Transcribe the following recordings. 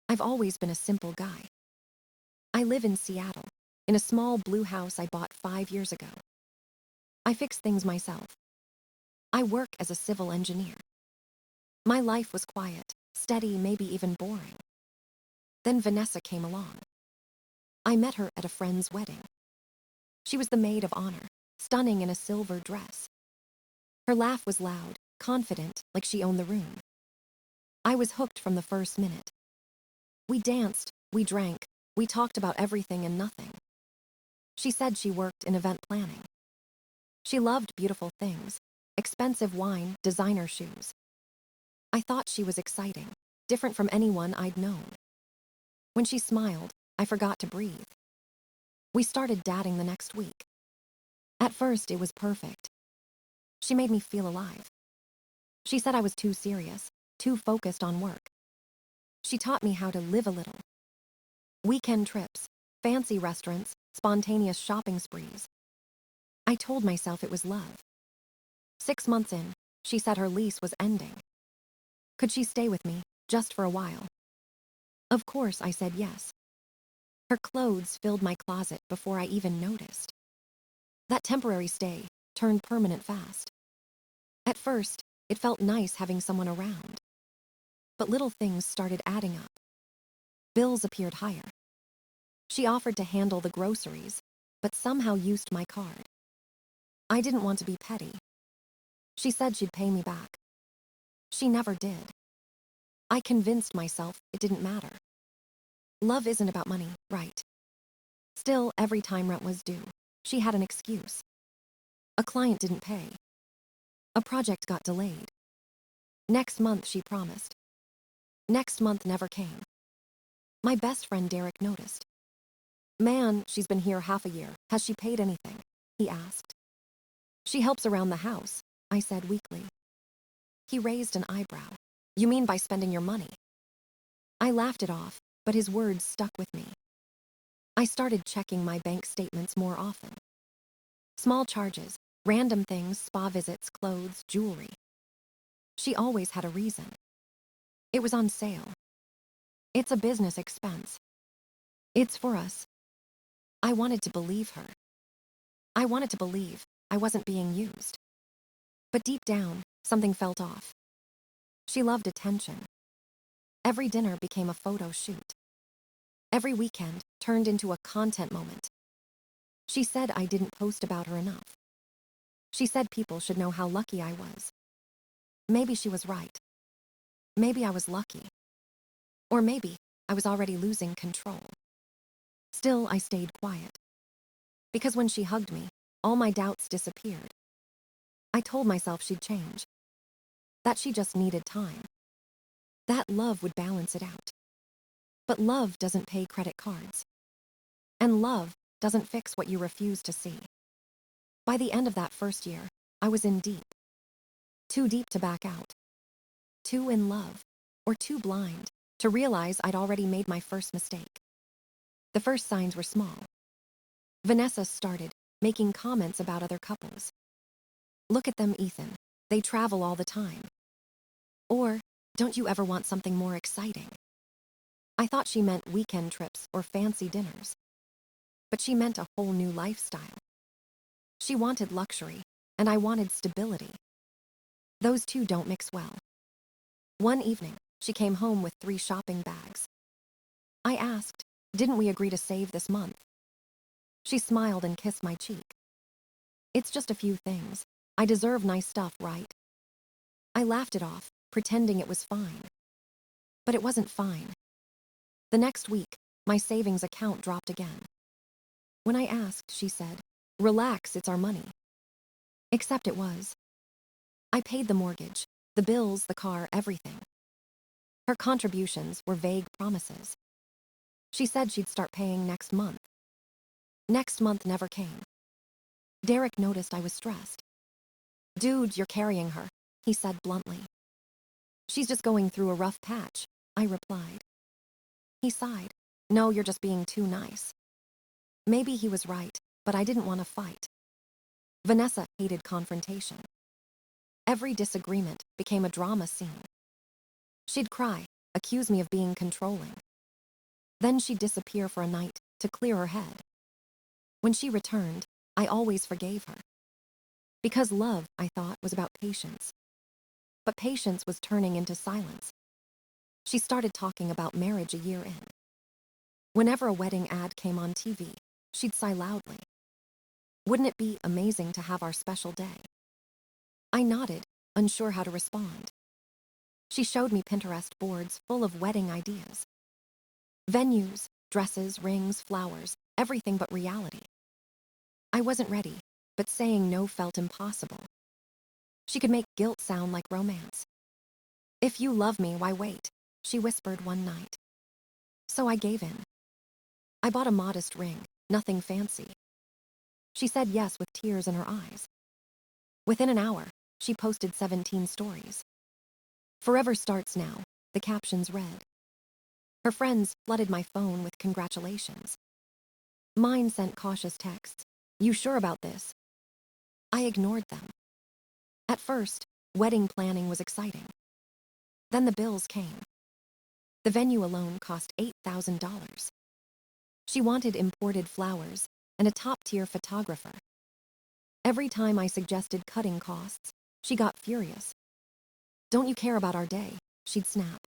I've always been a simple guy. I live in Seattle, in a small blue house I bought 5 years ago. I fix things myself. I work as a civil engineer. My life was quiet, steady, maybe even boring. Then Vanessa came along. I met her at a friend's wedding. She was the maid of honor, stunning in a silver dress. Her laugh was loud, confident, like she owned the room. I was hooked from the first minute. We danced, we drank, we talked about everything and nothing. She said she worked in event planning. She loved beautiful things, expensive wine, designer shoes. I thought she was exciting, different from anyone I'd known. When she smiled, I forgot to breathe. We started dating the next week. At first, it was perfect. She made me feel alive. She said I was too serious, too focused on work. She taught me how to live a little. Weekend trips, fancy restaurants, spontaneous shopping sprees. I told myself it was love. 6 months in, she said her lease was ending. Could she stay with me, just for a while? Of course, I said yes. Her clothes filled my closet before I even noticed. That temporary stay turned permanent fast. At first, it felt nice having someone around. But little things started adding up. Bills appeared higher. She offered to handle the groceries, but somehow used my card. I didn't want to be petty. She said she'd pay me back. She never did. I convinced myself it didn't matter. Love isn't about money, right? Still, every time rent was due, she had an excuse. A client didn't pay. A project got delayed. Next month, she promised. Next month never came. My best friend Derek noticed. Man, she's been here half a year. Has she paid anything? He asked. She helps around the house, I said weakly. He raised an eyebrow. You mean by spending your money? I laughed it off, but his words stuck with me. I started checking my bank statements more often. Small charges, random things, spa visits, clothes, jewelry. She always had a reason. It was on sale. It's a business expense. It's for us. I wanted to believe her. I wanted to believe I wasn't being used. But deep down, something felt off. She loved attention. Every dinner became a photo shoot. Every weekend turned into a content moment. She said I didn't post about her enough. She said people should know how lucky I was. Maybe she was right. Maybe I was lucky. Or maybe I was already losing control. Still, I stayed quiet. Because when she hugged me, all my doubts disappeared. I told myself she'd change. That she just needed time. That love would balance it out. But love doesn't pay credit cards. And love doesn't fix what you refuse to see. By the end of that first year, I was in deep. Too deep to back out. Too in love, or too blind, to realize I'd already made my first mistake. The first signs were small. Vanessa started making comments about other couples. Look at them, Ethan. They travel all the time. Or, don't you ever want something more exciting? I thought she meant weekend trips or fancy dinners. But she meant a whole new lifestyle. She wanted luxury, and I wanted stability. Those two don't mix well. One evening, she came home with 3 shopping bags. I asked, didn't we agree to save this month? She smiled and kissed my cheek. It's just a few things. I deserve nice stuff, right? I laughed it off, pretending it was fine. But it wasn't fine. The next week, my savings account dropped again. When I asked, she said, relax, it's our money. Except it was. I paid the mortgage, the bills, the car, everything. Her contributions were vague promises. She said she'd start paying next month. Next month never came. Derek noticed I was stressed. Dude, you're carrying her, he said bluntly. She's just going through a rough patch, I replied. He sighed. No, you're just being too nice. Maybe he was right, but I didn't want to fight. Vanessa hated confrontation. Every disagreement became a drama scene. She'd cry, accuse me of being controlling. Then she'd disappear for a night to clear her head. When she returned, I always forgave her. Because love, I thought, was about patience. But patience was turning into silence. She started talking about marriage a year in. Whenever a wedding ad came on TV, she'd sigh loudly. Wouldn't it be amazing to have our special day? I nodded, unsure how to respond. She showed me Pinterest boards full of wedding ideas. Venues, dresses, rings, flowers, everything but reality. I wasn't ready, but saying no felt impossible. She could make guilt sound like romance. "If you love me, why wait?" she whispered one night. So I gave in. I bought a modest ring, nothing fancy. She said yes with tears in her eyes. Within an hour, she posted 17 stories. "Forever starts now," the captions read. Her friends flooded my phone with congratulations. Mine sent cautious texts. "You sure about this?" I ignored them. At first, wedding planning was exciting. Then the bills came. The venue alone cost $8,000. She wanted imported flowers and a top-tier photographer. Every time I suggested cutting costs, she got furious. "Don't you care about our day?" she'd snap.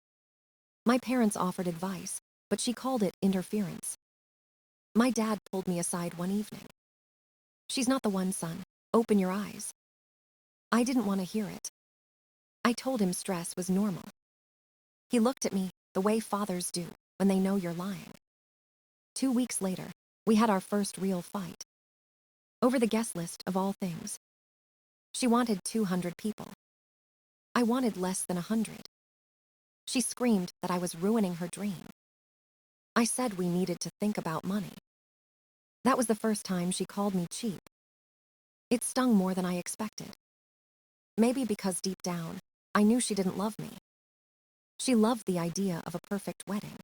My parents offered advice, but she called it interference. My dad pulled me aside one evening. "She's not the one, son. Open your eyes." I didn't want to hear it. I told him stress was normal. He looked at me the way fathers do when they know you're lying. 2 weeks later, we had our first real fight. Over the guest list of all things. She wanted 200 people. I wanted less than 100. She screamed that I was ruining her dream. I said we needed to think about money. That was the first time she called me cheap. It stung more than I expected. Maybe because deep down, I knew she didn't love me. She loved the idea of a perfect wedding.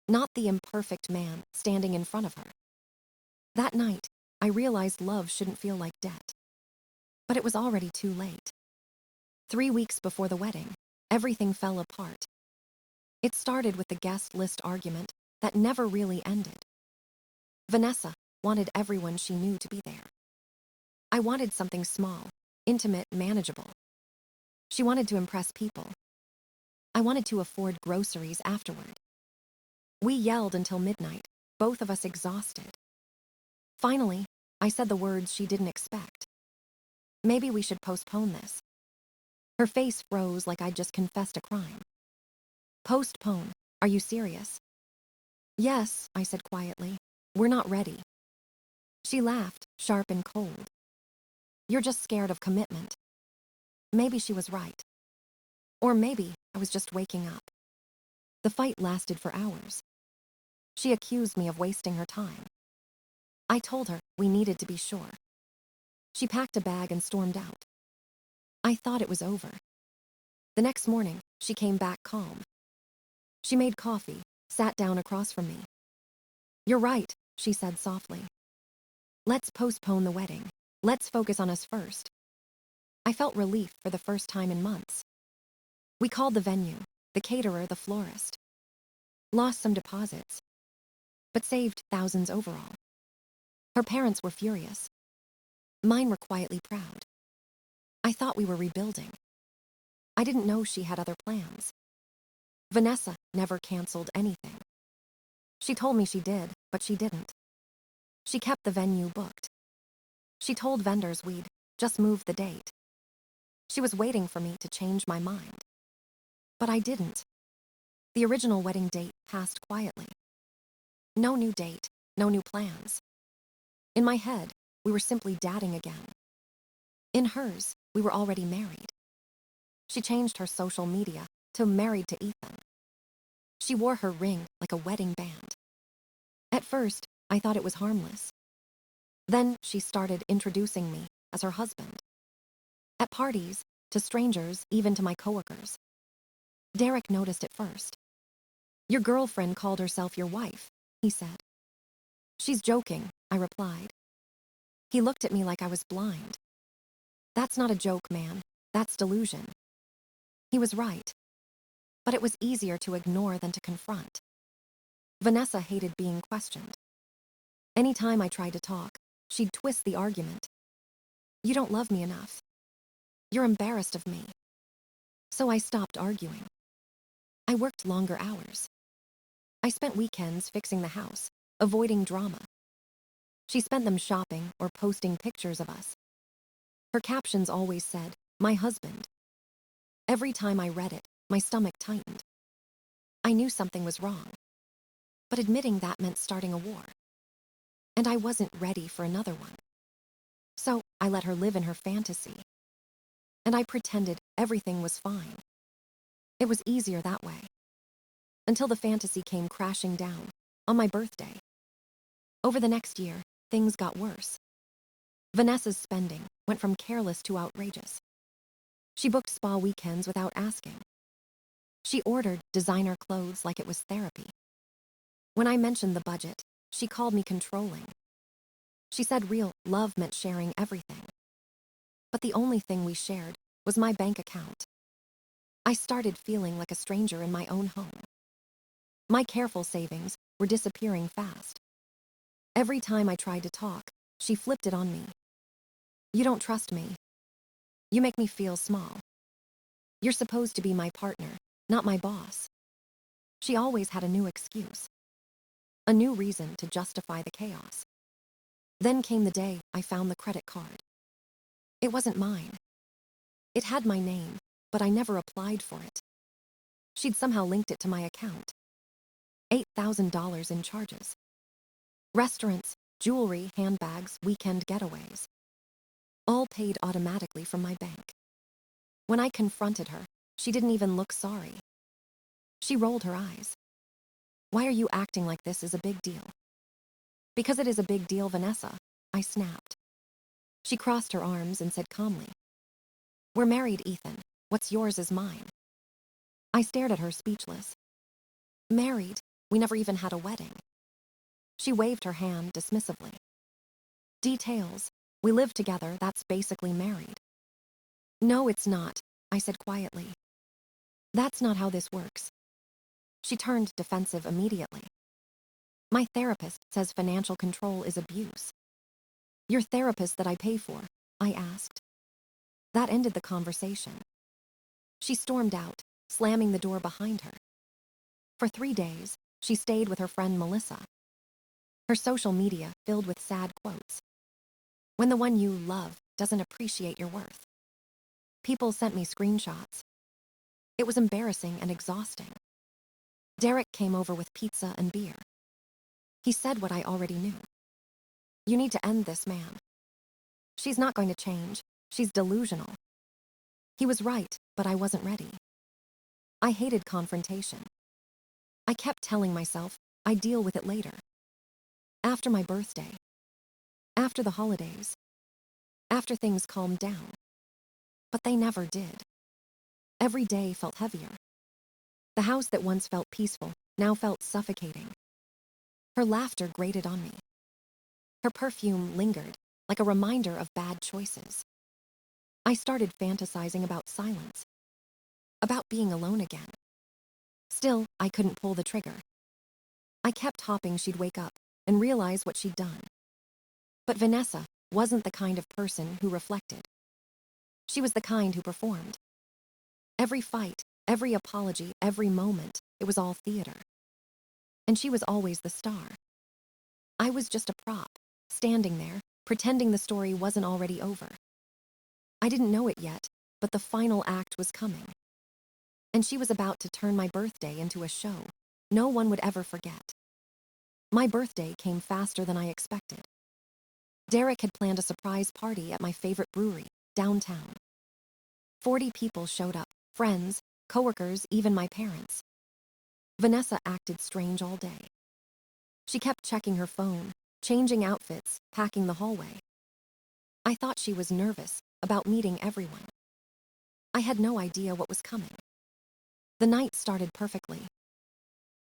Not the imperfect man standing in front of her. That night, I realized love shouldn't feel like debt. But it was already too late. 3 weeks before the wedding, everything fell apart. It started with the guest list argument that never really ended. Vanessa wanted everyone she knew to be there. I wanted something small, intimate, manageable. She wanted to impress people. I wanted to afford groceries afterward. We yelled until midnight, both of us exhausted. Finally, I said the words she didn't expect. "Maybe we should postpone this." Her face froze like I'd just confessed a crime. "Postpone? Are you serious?" "Yes," I said quietly. "We're not ready." She laughed, sharp and cold. "You're just scared of commitment." Maybe she was right. Or maybe I was just waking up. The fight lasted for hours. She accused me of wasting her time. I told her we needed to be sure. She packed a bag and stormed out. I thought it was over. The next morning, she came back calm. She made coffee, sat down across from me. "You're right," she said softly. "Let's postpone the wedding. Let's focus on us first." I felt relief for the first time in months. We called the venue, the caterer, the florist. Lost some deposits, but saved thousands overall. Her parents were furious. Mine were quietly proud. I thought we were rebuilding. I didn't know she had other plans. Vanessa never canceled anything. She told me she did, but she didn't. She kept the venue booked. She told vendors we'd just move the date. She was waiting for me to change my mind. But I didn't. The original wedding date passed quietly. No new date, no new plans. In my head, we were simply dating again. In hers, we were already married. She changed her social media to "married to Ethan." She wore her ring like a wedding band. At first, I thought it was harmless. Then she started introducing me as her husband. At parties, to strangers, even to my coworkers. Derek noticed it first. "Your girlfriend called herself your wife," he said. "She's joking," I replied. He looked at me like I was blind. "That's not a joke, man. That's delusion." He was right. But it was easier to ignore than to confront. Vanessa hated being questioned. Anytime I tried to talk, she'd twist the argument. You don't love me enough. You're embarrassed of me. So I stopped arguing. I worked longer hours. I spent weekends fixing the house, avoiding drama. She spent them shopping or posting pictures of us. Her captions always said, "My husband." Every time I read it, my stomach tightened. I knew something was wrong. But admitting that meant starting a war. And I wasn't ready for another one. So I let her live in her fantasy. And I pretended everything was fine. It was easier that way. Until the fantasy came crashing down on my birthday. Over the next year, things got worse. Vanessa's spending went from careless to outrageous. She booked spa weekends without asking. She ordered designer clothes like it was therapy. When I mentioned the budget, she called me controlling. She said real love meant sharing everything. But the only thing we shared was my bank account. I started feeling like a stranger in my own home. My careful savings were disappearing fast. Every time I tried to talk, she flipped it on me. You don't trust me. You make me feel small. You're supposed to be my partner, not my boss. She always had a new excuse. A new reason to justify the chaos. Then came the day I found the credit card. It wasn't mine. It had my name, but I never applied for it. She'd somehow linked it to my account. $8,000 in charges. Restaurants, jewelry, handbags, weekend getaways. All paid automatically from my bank. When I confronted her, she didn't even look sorry. She rolled her eyes. Why are you acting like this is a big deal? Because it is a big deal, Vanessa, I snapped. She crossed her arms and said calmly, We're married, Ethan. What's yours is mine. I stared at her speechless. Married? We never even had a wedding. She waved her hand dismissively. Details. We live together, that's basically married. No, it's not, I said quietly. That's not how this works. She turned defensive immediately. My therapist says financial control is abuse. Your therapist that I pay for, I asked. That ended the conversation. She stormed out, slamming the door behind her. For 3 days, she stayed with her friend Melissa. Her social media filled with sad quotes. When the one you love doesn't appreciate your worth. People sent me screenshots. It was embarrassing and exhausting. Derek came over with pizza and beer. He said what I already knew. You need to end this, man. She's not going to change. She's delusional. He was right, but I wasn't ready. I hated confrontation. I kept telling myself I'd deal with it later. After my birthday. After the holidays. After things calmed down. But they never did. Every day felt heavier. The house that once felt peaceful now felt suffocating. Her laughter grated on me. Her perfume lingered, like a reminder of bad choices. I started fantasizing about silence. About being alone again. Still, I couldn't pull the trigger. I kept hoping she'd wake up and realize what she'd done. But Vanessa wasn't the kind of person who reflected. She was the kind who performed. Every fight, every apology, every moment, it was all theater. And she was always the star. I was just a prop, standing there, pretending the story wasn't already over. I didn't know it yet, but the final act was coming. And she was about to turn my birthday into a show no one would ever forget. My birthday came faster than I expected. Derek had planned a surprise party at my favorite brewery, downtown. 40 people showed up, friends, coworkers, even my parents. Vanessa acted strange all day. She kept checking her phone, changing outfits, packing the hallway. I thought she was nervous about meeting everyone. I had no idea what was coming. The night started perfectly.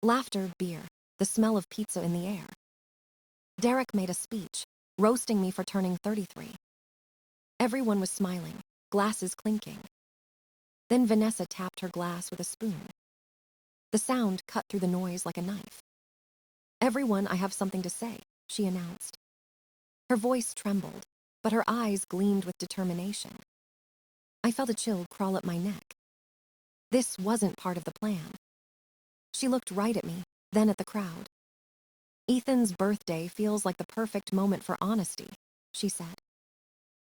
Laughter, beer, the smell of pizza in the air. Derek made a speech, roasting me for turning 33. Everyone was smiling, glasses clinking. Then Vanessa tapped her glass with a spoon. The sound cut through the noise like a knife. "Everyone, I have something to say," she announced. Her voice trembled, but her eyes gleamed with determination. I felt a chill crawl up my neck. This wasn't part of the plan. She looked right at me, then at the crowd. "Ethan's birthday feels like the perfect moment for honesty," she said.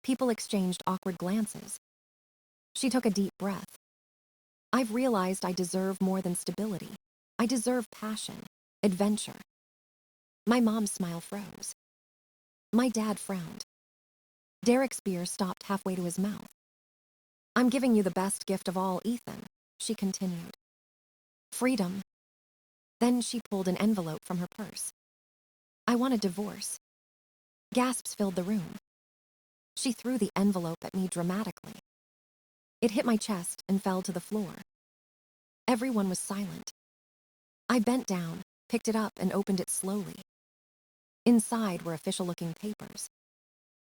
People exchanged awkward glances. She took a deep breath. "I've realized I deserve more than stability. I deserve passion, adventure." My mom's smile froze. My dad frowned. Derek's beer stopped halfway to his mouth. "I'm giving you the best gift of all, Ethan," she continued. "Freedom." Then she pulled an envelope from her purse. "I want a divorce." Gasps filled the room. She threw the envelope at me dramatically. It hit my chest and fell to the floor. Everyone was silent. I bent down, picked it up, and opened it slowly. Inside were official-looking papers.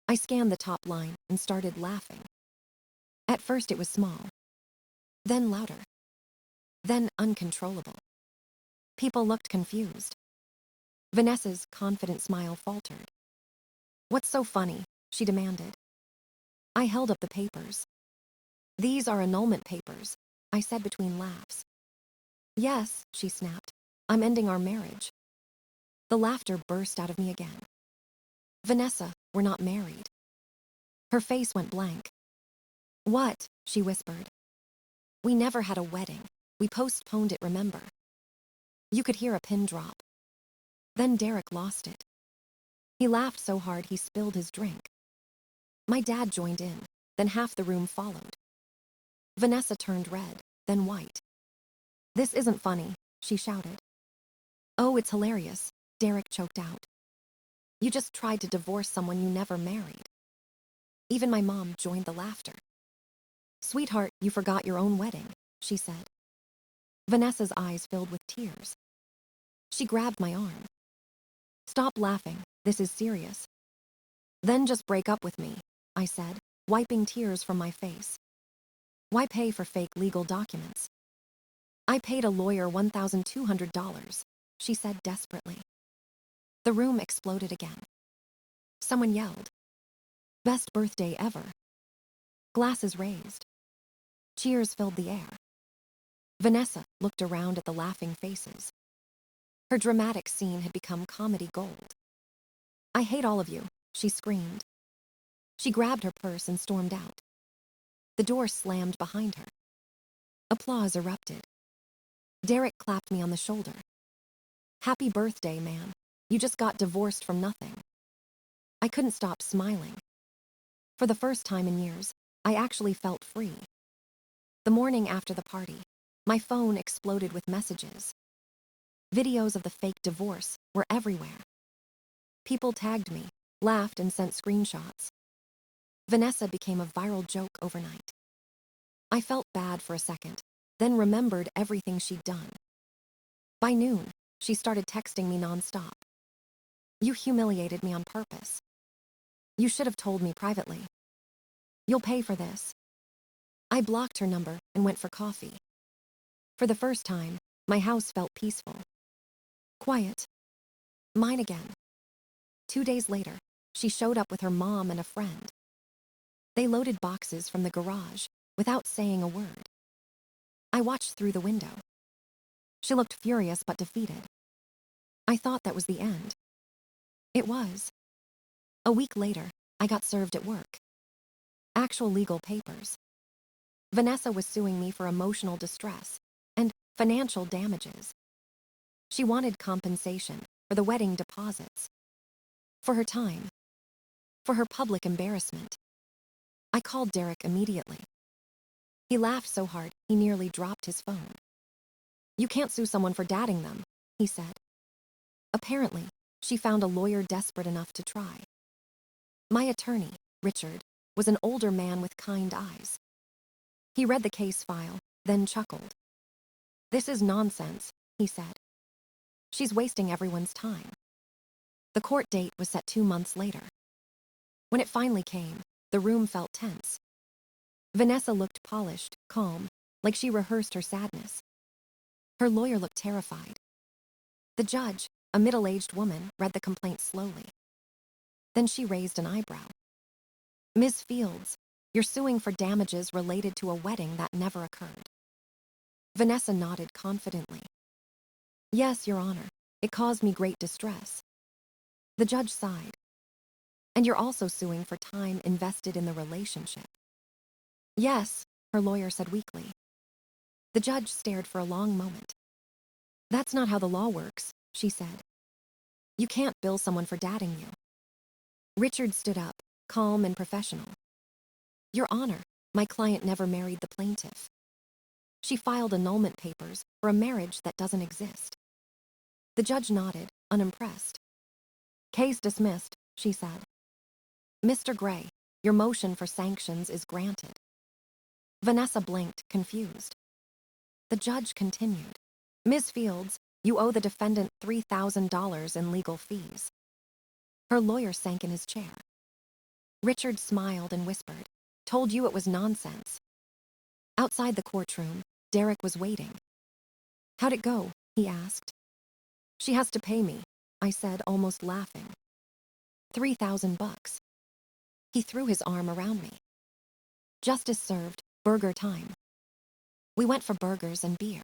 I scanned the top line and started laughing. At first it was small, then louder, then uncontrollable. People looked confused. Vanessa's confident smile faltered. "What's so funny?" she demanded. I held up the papers. "These are annulment papers," I said between laughs. "Yes," she snapped. "I'm ending our marriage." The laughter burst out of me again. "Vanessa, we're not married." Her face went blank. "What?" she whispered. "We never had a wedding. We postponed it, remember?" You could hear a pin drop. Then Derek lost it. He laughed so hard he spilled his drink. My dad joined in, then half the room followed. Vanessa turned red, then white. "This isn't funny," she shouted. "Oh, it's hilarious," Derek choked out. "You just tried to divorce someone you never married." Even my mom joined the laughter. "Sweetheart, you forgot your own wedding," she said. Vanessa's eyes filled with tears. She grabbed my arm. "Stop laughing, this is serious." "Then just break up with me," I said, wiping tears from my face. "Why pay for fake legal documents?" "I paid a lawyer $1,200, she said desperately. The room exploded again. Someone yelled, "Best birthday ever." Glasses raised. Cheers filled the air. Vanessa looked around at the laughing faces. Her dramatic scene had become comedy gold. "I hate all of you," she screamed. She grabbed her purse and stormed out. The door slammed behind her. Applause erupted. Derek clapped me on the shoulder. "Happy birthday, man. You just got divorced from nothing." I couldn't stop smiling. For the first time in years, I actually felt free. The morning after the party, my phone exploded with messages. Videos of the fake divorce were everywhere. People tagged me, laughed, and sent screenshots. Vanessa became a viral joke overnight. I felt bad for a second, then remembered everything she'd done. By noon, she started texting me nonstop. "You humiliated me on purpose. You should have told me privately. You'll pay for this." I blocked her number and went for coffee. For the first time, my house felt peaceful. Quiet. Mine again. 2 days later, she showed up with her mom and a friend. They loaded boxes from the garage without saying a word. I watched through the window. She looked furious but defeated. I thought that was the end. It was. A week later, I got served at work. Actual legal papers. Vanessa was suing me for emotional distress and financial damages. She wanted compensation for the wedding deposits, for her time, for her public embarrassment. I called Derek immediately. He laughed so hard he nearly dropped his phone. "You can't sue someone for dating them," he said. Apparently, she found a lawyer desperate enough to try. My attorney, Richard, was an older man with kind eyes. He read the case file, then chuckled. "This is nonsense," he said. "She's wasting everyone's time." The court date was set 2 months later. When it finally came, the room felt tense. Vanessa looked polished, calm, like she rehearsed her sadness. Her lawyer looked terrified. The judge, A middle-aged woman read the complaint slowly. Then she raised an eyebrow. Ms. Fields, you're suing for damages related to a wedding that never occurred. Vanessa nodded confidently. Yes, Your Honor, it caused me great distress. The judge sighed. And you're also suing for time invested in the relationship. Yes, her lawyer said weakly. The judge stared for a long moment. That's not how the law works, she said. You can't bill someone for dating you. Richard stood up, calm and professional. Your Honor, my client never married the plaintiff. She filed annulment papers for a marriage that doesn't exist. The judge nodded, unimpressed. Case dismissed, she said. Mr. Gray, your motion for sanctions is granted. Vanessa blinked, confused. The judge continued. Ms. Fields, you owe the defendant $3,000 in legal fees. Her lawyer sank in his chair. Richard smiled and whispered, told you it was nonsense. Outside the courtroom, Derek was waiting. How'd it go? He asked. She has to pay me, I said, almost laughing. $3,000. He threw his arm around me. Justice served, burger time. We went for burgers and beer.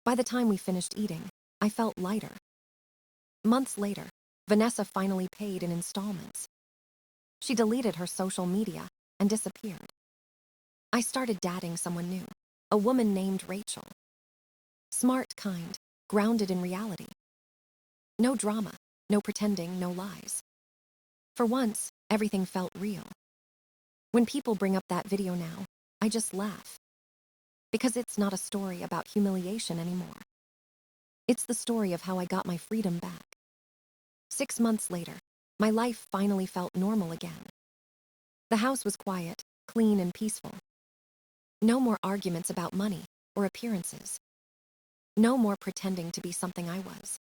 By the time we finished eating, I felt lighter. Months later, Vanessa finally paid in installments. She deleted her social media and disappeared. I started dating someone new, a woman named Rachel. Smart, kind, grounded in reality. No drama, no pretending, no lies. For once, everything felt real. When people bring up that video now, I just laugh. Because it's not a story about humiliation anymore. It's the story of how I got my freedom back. 6 months later, my life finally felt normal again. The house was quiet, clean and peaceful. No more arguments about money or appearances. No more pretending to be something I was.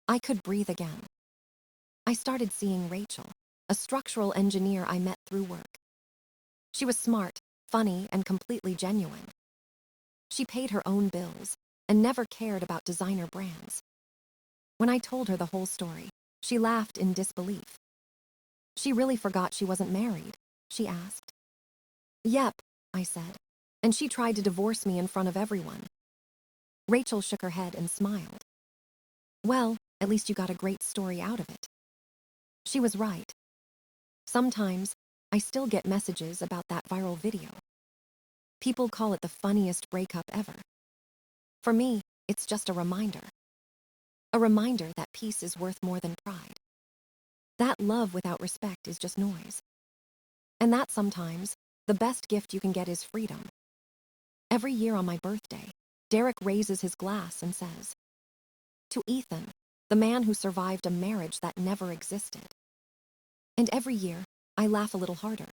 I could breathe again. I started seeing Rachel, a structural engineer I met through work. She was smart, funny, and completely genuine. She paid her own bills and never cared about designer brands. When I told her the whole story, she laughed in disbelief. She really forgot she wasn't married, she asked. Yep, I said, and she tried to divorce me in front of everyone. Rachel shook her head and smiled. Well, at least you got a great story out of it. She was right. Sometimes, I still get messages about that viral video. People call it the funniest breakup ever. For me, it's just a reminder. A reminder that peace is worth more than pride. That love without respect is just noise. And that sometimes, the best gift you can get is freedom. Every year on my birthday, Derek raises his glass and says, to Ethan, the man who survived a marriage that never existed. And every year, I laugh a little harder.